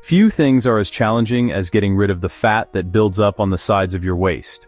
Few things are as challenging as getting rid of the fat that builds up on the sides of your waist.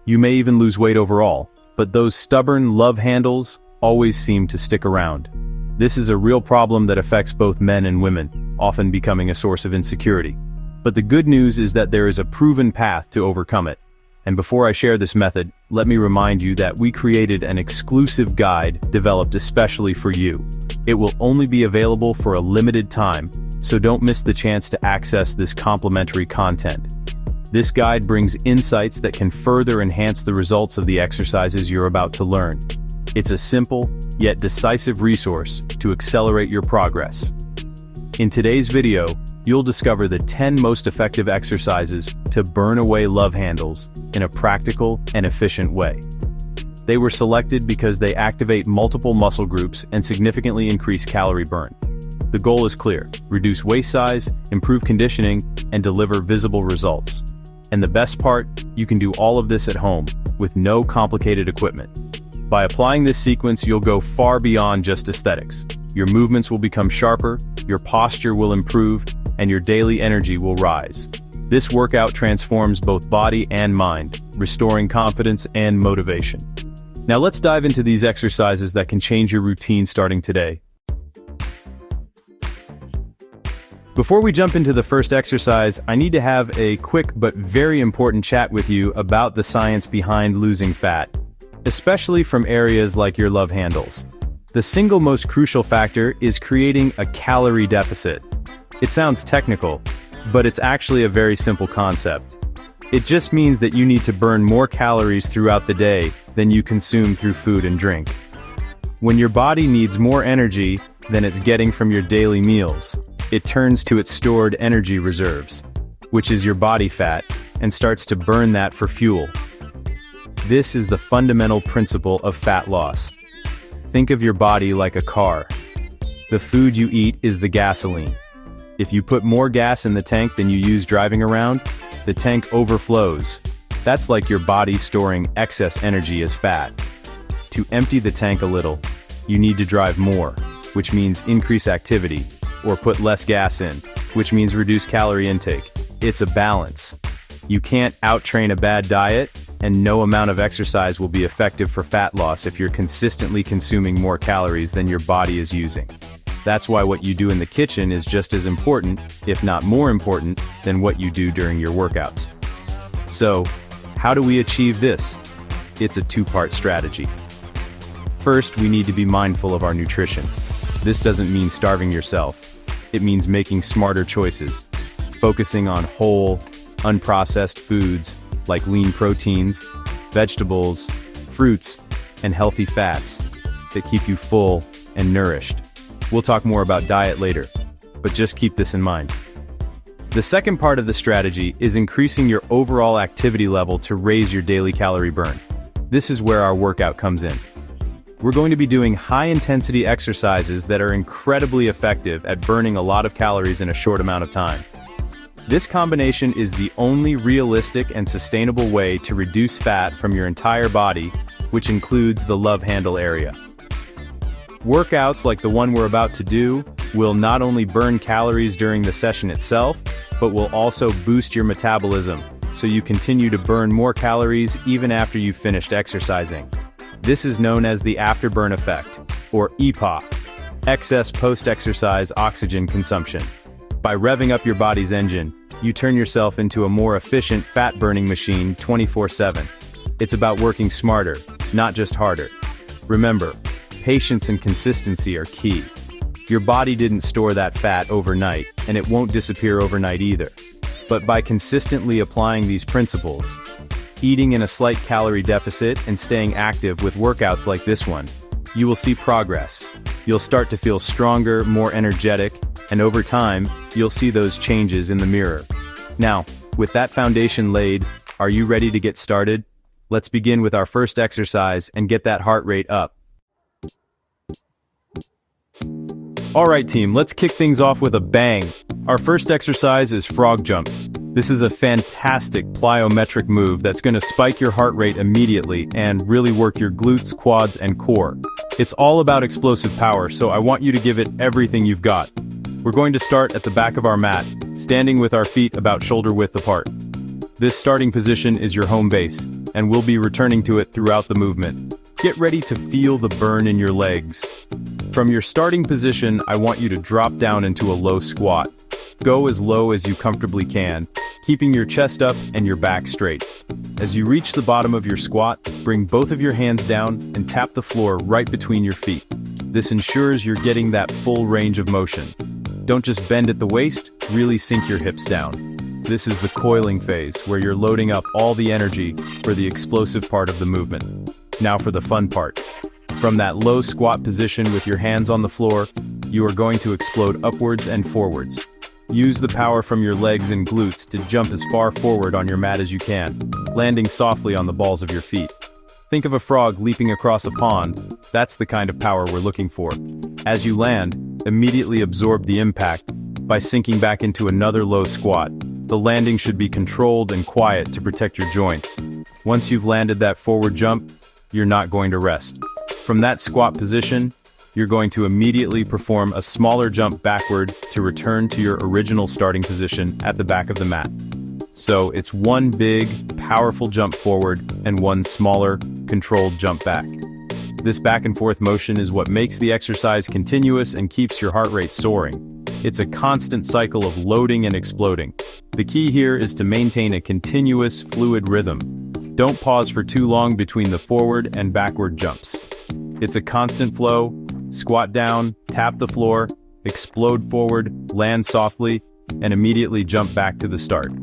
You may even lose weight overall, but those stubborn love handles always seem to stick around. This is a real problem that affects both men and women, often becoming a source of insecurity. But the good news is that there is a proven path to overcome it. And before I share this method, let me remind you that we created an exclusive guide developed especially for you. It will only be available for a limited time, so don't miss the chance to access this complimentary content. This guide brings insights that can further enhance the results of the exercises you're about to learn. It's a simple, yet decisive resource to accelerate your progress. In today's video, you'll discover the 10 most effective exercises to burn away love handles in a practical and efficient way. They were selected because they activate multiple muscle groups and significantly increase calorie burn. The goal is clear: reduce waist size, improve conditioning, and deliver visible results. And the best part, you can do all of this at home, with no complicated equipment. By applying this sequence, you'll go far beyond just aesthetics. Your movements will become sharper, your posture will improve, and your daily energy will rise. This workout transforms both body and mind, restoring confidence and motivation. Now let's dive into these exercises that can change your routine starting today. Before we jump into the first exercise, I need to have a quick but very important chat with you about the science behind losing fat, especially from areas like your love handles. The single most crucial factor is creating a calorie deficit. It sounds technical, but it's actually a very simple concept. It just means that you need to burn more calories throughout the day than you consume through food and drink. When your body needs more energy than it's getting from your daily meals, it turns to its stored energy reserves, which is your body fat, and starts to burn that for fuel. This is the fundamental principle of fat loss. Think of your body like a car. The food you eat is the gasoline. If you put more gas in the tank than you use driving around, the tank overflows. That's like your body storing excess energy as fat. To empty the tank a little, you need to drive more, which means increase activity, or put less gas in, which means reduce calorie intake. It's a balance. You can't out-train a bad diet, and no amount of exercise will be effective for fat loss if you're consistently consuming more calories than your body is using. That's why what you do in the kitchen is just as important, if not more important, than what you do during your workouts. So, how do we achieve this? It's a two-part strategy. First, we need to be mindful of our nutrition. This doesn't mean starving yourself. It means making smarter choices, focusing on whole, unprocessed foods like lean proteins, vegetables, fruits, and healthy fats that keep you full and nourished. We'll talk more about diet later, but just keep this in mind. The second part of the strategy is increasing your overall activity level to raise your daily calorie burn. This is where our workout comes in. We're going to be doing high-intensity exercises that are incredibly effective at burning a lot of calories in a short amount of time. This combination is the only realistic and sustainable way to reduce fat from your entire body, which includes the love handle area. Workouts like the one we're about to do will not only burn calories during the session itself, but will also boost your metabolism, so you continue to burn more calories even after you've finished exercising. This is known as the afterburn effect, or EPOC, excess post-exercise oxygen consumption. By revving up your body's engine, you turn yourself into a more efficient fat-burning machine 24/7. It's about working smarter, not just harder. Remember, patience and consistency are key. Your body didn't store that fat overnight, and it won't disappear overnight either. But by consistently applying these principles, eating in a slight calorie deficit and staying active with workouts like this one, you will see progress. You'll start to feel stronger, more energetic, and over time, you'll see those changes in the mirror. Now, with that foundation laid, are you ready to get started? Let's begin with our first exercise and get that heart rate up. Alright team, let's kick things off with a bang. Our first exercise is frog jumps. This is a fantastic plyometric move that's going to spike your heart rate immediately and really work your glutes, quads, and core. It's all about explosive power, so I want you to give it everything you've got. We're going to start at the back of our mat, standing with our feet about shoulder width apart. This starting position is your home base, and we'll be returning to it throughout the movement. Get ready to feel the burn in your legs. From your starting position, I want you to drop down into a low squat. Go as low as you comfortably can, keeping your chest up and your back straight. As you reach the bottom of your squat, bring both of your hands down and tap the floor right between your feet. This ensures you're getting that full range of motion. Don't just bend at the waist, really sink your hips down. This is the coiling phase, where you're loading up all the energy for the explosive part of the movement. Now for the fun part. From that low squat position with your hands on the floor, you are going to explode upwards and forwards. Use the power from your legs and glutes to jump as far forward on your mat as you can, landing softly on the balls of your feet. Think of a frog leaping across a pond. That's the kind of power we're looking for. As you land, immediately absorb the impact by sinking back into another low squat. The landing should be controlled and quiet to protect your joints. Once you've landed that forward jump, you're not going to rest. From that squat position, you're going to immediately perform a smaller jump backward to return to your original starting position at the back of the mat. So it's one big, powerful jump forward and one smaller, controlled jump back. This back and forth motion is what makes the exercise continuous and keeps your heart rate soaring. It's a constant cycle of loading and exploding. The key here is to maintain a continuous, fluid rhythm. Don't pause for too long between the forward and backward jumps. It's a constant flow. Squat down, tap the floor, explode forward, land softly, and immediately jump back to the start.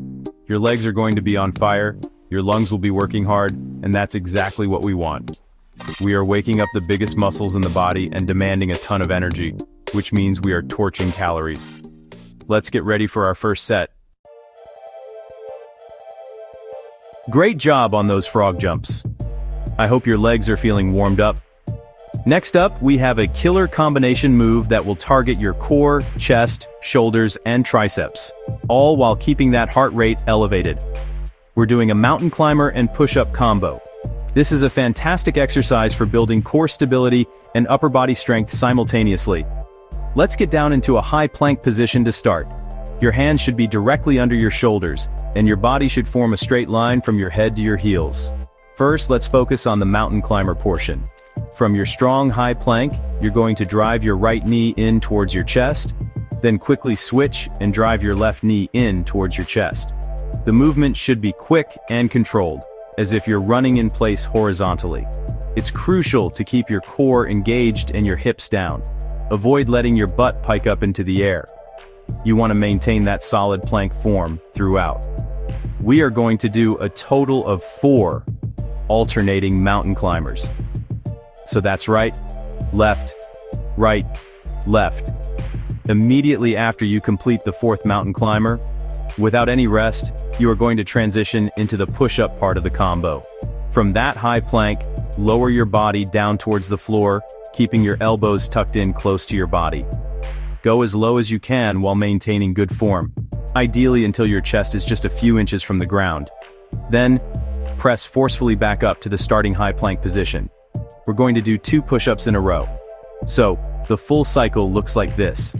Your legs are going to be on fire, your lungs will be working hard, and that's exactly what we want. We are waking up the biggest muscles in the body and demanding a ton of energy, which means we are torching calories. Let's get ready for our first set. Great job on those frog jumps. I hope your legs are feeling warmed up. Next up, we have a killer combination move that will target your core, chest, shoulders, and triceps, all while keeping that heart rate elevated. We're doing a mountain climber and push-up combo. This is a fantastic exercise for building core stability and upper body strength simultaneously. Let's get down into a high plank position to start. Your hands should be directly under your shoulders, and your body should form a straight line from your head to your heels. First, let's focus on the mountain climber portion. From your strong high plank, you're going to drive your right knee in towards your chest, then quickly switch and drive your left knee in towards your chest. The movement should be quick and controlled, as if you're running in place horizontally. It's crucial to keep your core engaged and your hips down. Avoid letting your butt pike up into the air. You want to maintain that solid plank form throughout. We are going to do a total of 4 alternating mountain climbers. So that's right, left, left. Immediately after you complete the 4th mountain climber, without any rest, you are going to transition into the push-up part of the combo. From that high plank, lower your body down towards the floor, keeping your elbows tucked in close to your body. Go as low as you can while maintaining good form, ideally until your chest is just a few inches from the ground. Then, press forcefully back up to the starting high plank position. We're going to do 2 push-ups in a row. So, the full cycle looks like this.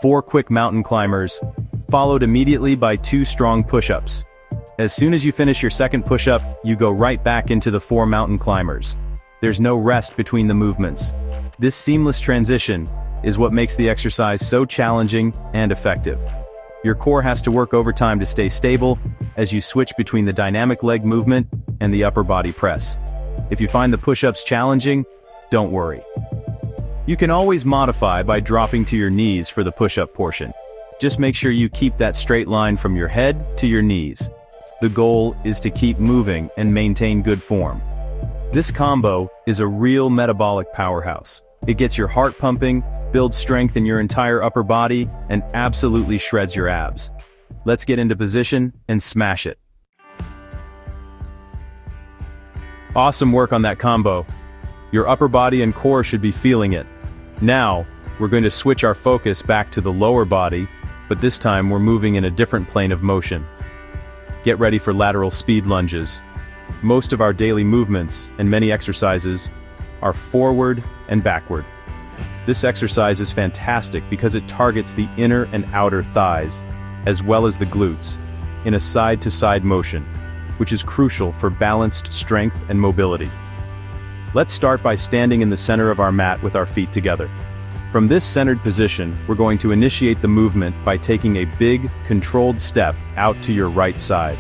4 quick mountain climbers, followed immediately by 2 strong push-ups. As soon as you finish your second push-up, you go right back into the 4 mountain climbers. There's no rest between the movements. This seamless transition is what makes the exercise so challenging and effective. Your core has to work overtime to stay stable as you switch between the dynamic leg movement and the upper body press. If you find the push-ups challenging, don't worry. You can always modify by dropping to your knees for the push-up portion. Just make sure you keep that straight line from your head to your knees. The goal is to keep moving and maintain good form. This combo is a real metabolic powerhouse. It gets your heart pumping, builds strength in your entire upper body, and absolutely shreds your abs. Let's get into position and smash it. Awesome work on that combo. Your upper body and core should be feeling it. Now, we're going to switch our focus back to the lower body, but this time we're moving in a different plane of motion. Get ready for lateral speed lunges. Most of our daily movements and many exercises are forward and backward. This exercise is fantastic because it targets the inner and outer thighs, as well as the glutes, in a side-to-side motion, which is crucial for balanced strength and mobility. Let's start by standing in the center of our mat with our feet together. From this centered position, we're going to initiate the movement by taking a big, controlled step out to your right side.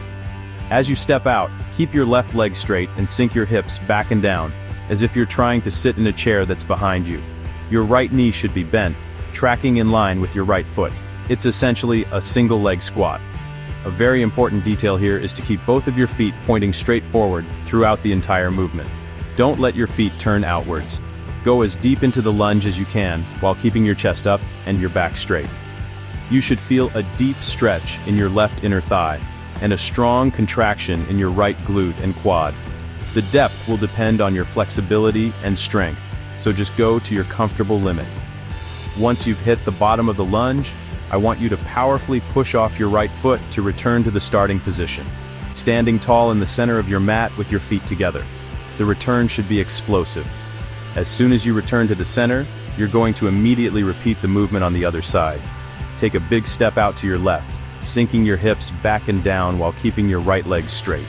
As you step out, keep your left leg straight and sink your hips back and down, as if you're trying to sit in a chair that's behind you. Your right knee should be bent, tracking in line with your right foot. It's essentially a single leg squat. A very important detail here is to keep both of your feet pointing straight forward throughout the entire movement. Don't let your feet turn outwards. Go as deep into the lunge as you can while keeping your chest up and your back straight. You should feel a deep stretch in your left inner thigh and a strong contraction in your right glute and quad. The depth will depend on your flexibility and strength, so just go to your comfortable limit. Once you've hit the bottom of the lunge, I want you to powerfully push off your right foot to return to the starting position, standing tall in the center of your mat with your feet together. The return should be explosive. As soon as you return to the center, you're going to immediately repeat the movement on the other side. Take a big step out to your left, sinking your hips back and down while keeping your right leg straight.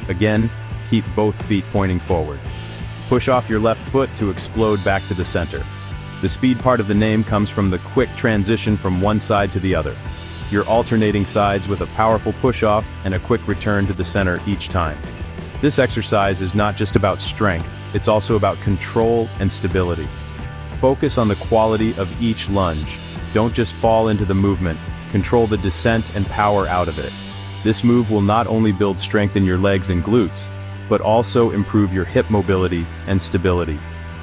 Again, keep both feet pointing forward. Push off your left foot to explode back to the center. The speed part of the name comes from the quick transition from one side to the other. You're alternating sides with a powerful push-off and a quick return to the center each time. This exercise is not just about strength, it's also about control and stability. Focus on the quality of each lunge. Don't just fall into the movement, control the descent and power out of it. This move will not only build strength in your legs and glutes, but also improve your hip mobility and stability.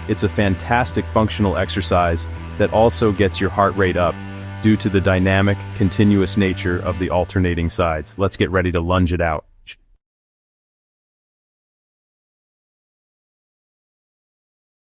It's a fantastic functional exercise that also gets your heart rate up due to the dynamic, continuous nature of the alternating sides. Let's get ready to lunge it out.